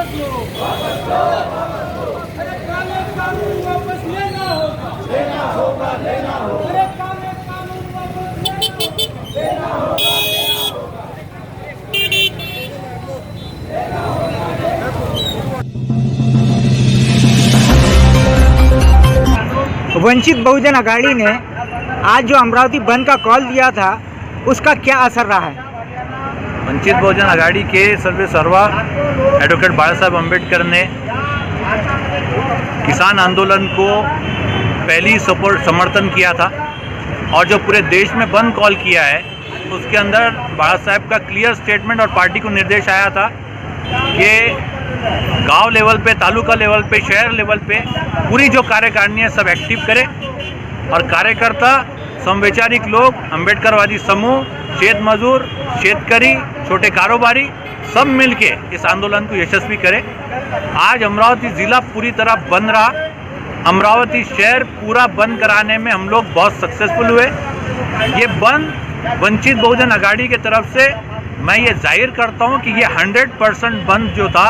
वापस लो, अरे काले कानून वापस लेना होगा, लेना होगा, लेना होगा, अरे काले कानून वापस लेना होगा, लेना होगा। वंचित बहुजन आघाड़ी ने आज जो अमरावती बंद का कॉल दिया था उसका क्या असर रहा है? वंचित बहुजन आघाड़ी के सर्वे सर्वा एडवोकेट बाला साहब अम्बेडकर ने किसान आंदोलन को पहली समर्थन किया था और जो पूरे देश में बंद कॉल किया है उसके अंदर बाला साहब का क्लियर स्टेटमेंट और पार्टी को निर्देश आया था कि गांव लेवल पे, तालुका लेवल पे, शहर लेवल पे पूरी जो कार्यकारिणी है सब एक्टिव करे और कार्यकर्ता, समवैचारिक लोग, अम्बेडकरवादी समूह, खेत मजदूर, शेतकरी, छोटे कारोबारी सब मिलके इस आंदोलन को यशस्वी करें। आज अमरावती ज़िला पूरी तरह बंद रहा, अमरावती शहर पूरा बंद कराने में हम लोग बहुत सक्सेसफुल हुए। ये बंद वंचित बहुजन आघाड़ी की तरफ से मैं ये जाहिर करता हूँ कि ये 100% बंद जो था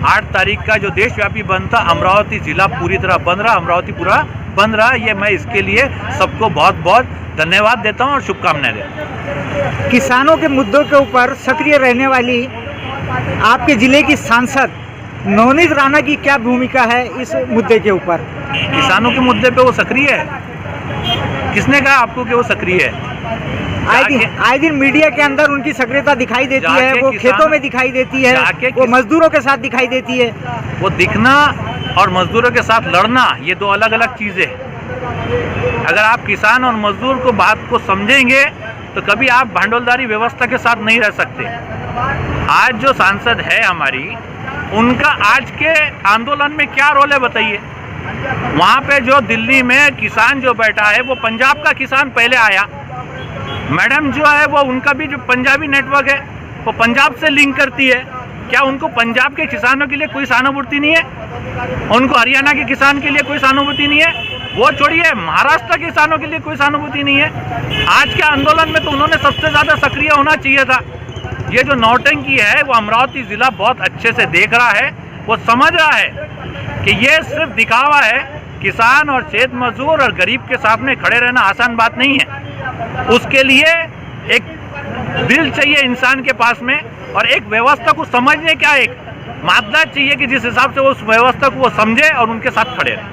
8 तारीख का जो देशव्यापी बंद था, अमरावती ज़िला पूरी तरह बंद रहा, अमरावती पूरा बंद रहा। ये मैं इसके लिए सबको बहुत बहुत धन्यवाद देता हूँ और शुभकामनाएं देता हूँ। किसानों के मुद्दों के ऊपर सक्रिय रहने वाली आपके जिले की सांसद नवनीत राणा की क्या भूमिका है इस मुद्दे के ऊपर? किसानों के मुद्दे पे वो सक्रिय है? किसने कहा आपको कि वो सक्रिय है? आए दिन मीडिया के अंदर उनकी सक्रियता दिखाई देती है, वो खेतों में दिखाई देती है, वो मजदूरों के साथ दिखाई देती है। वो दिखना और मजदूरों के साथ लड़ना ये दो अलग अलग चीज़ें हैं। अगर आप किसान और मजदूर को बात को समझेंगे तो कभी आप भांडवलदारी व्यवस्था के साथ नहीं रह सकते। आज जो सांसद है हमारी, उनका आज के आंदोलन में क्या रोल है बताइए? वहाँ पे जो दिल्ली में किसान जो बैठा है वो पंजाब का किसान पहले आया। मैडम जो है वो उनका भी जो पंजाबी नेटवर्क है वो पंजाब से लिंक करती है। क्या उनको पंजाब के किसानों के लिए कोई सहानुभूति नहीं है? उनको हरियाणा के किसान के लिए कोई सहानुभूति नहीं है? वो छोड़िए, महाराष्ट्र के किसानों के लिए कोई सहानुभूति नहीं है। आज के आंदोलन में तो उन्होंने सबसे ज़्यादा सक्रिय होना चाहिए था। ये जो नौटंकी है वो अमरावती ज़िला बहुत अच्छे से देख रहा है, वो समझ रहा है कि ये सिर्फ दिखावा है। किसान और खेत मजदूर और गरीब के सामने खड़े रहना आसान बात नहीं है। उसके लिए एक दिल चाहिए इंसान के पास में और एक व्यवस्था को समझने का एक मादा चाहिए कि जिस हिसाब से वो उस व्यवस्था को वो समझे और उनके साथ खड़े रहे।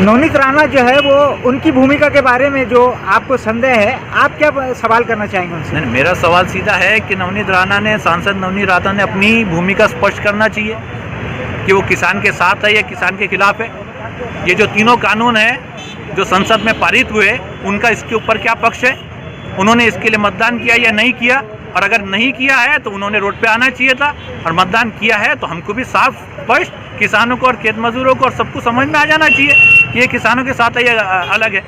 नवनीत राणा जो है वो उनकी भूमिका के बारे में जो आपको संदेह है, आप क्या सवाल करना चाहेंगे उनसे? नहीं, मेरा सवाल सीधा है कि नवनीत राणा ने, सांसद नवनीत राणा ने अपनी भूमिका स्पष्ट करना चाहिए कि वो किसान के साथ है या किसान के खिलाफ है। ये जो तीनों कानून हैं जो संसद में पारित हुए, उनका इसके ऊपर क्या पक्ष है? उन्होंने इसके लिए मतदान किया या नहीं किया? और अगर नहीं किया है तो उन्होंने रोड पे आना चाहिए था, और मतदान किया है तो हमको भी साफ स्पष्ट किसानों को और खेत मजदूरों को और सबको समझ में आ जाना चाहिए कि ये किसानों के साथ है या अलग है।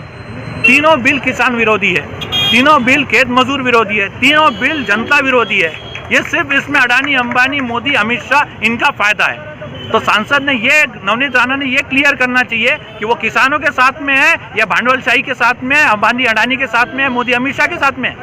तीनों बिल किसान विरोधी है, तीनों बिल खेत मजदूर विरोधी है, तीनों बिल जनता विरोधी है। ये सिर्फ इसमें अडानी, अंबानी, मोदी, अमित शाह इनका फायदा है। तो सांसद ने ये, नवनीत राणा ने ये क्लियर करना चाहिए कि वो किसानों के साथ में है या भांडवलशाही के साथ में, अंबानी अडानी के साथ में, मोदी अमित शाह के साथ में।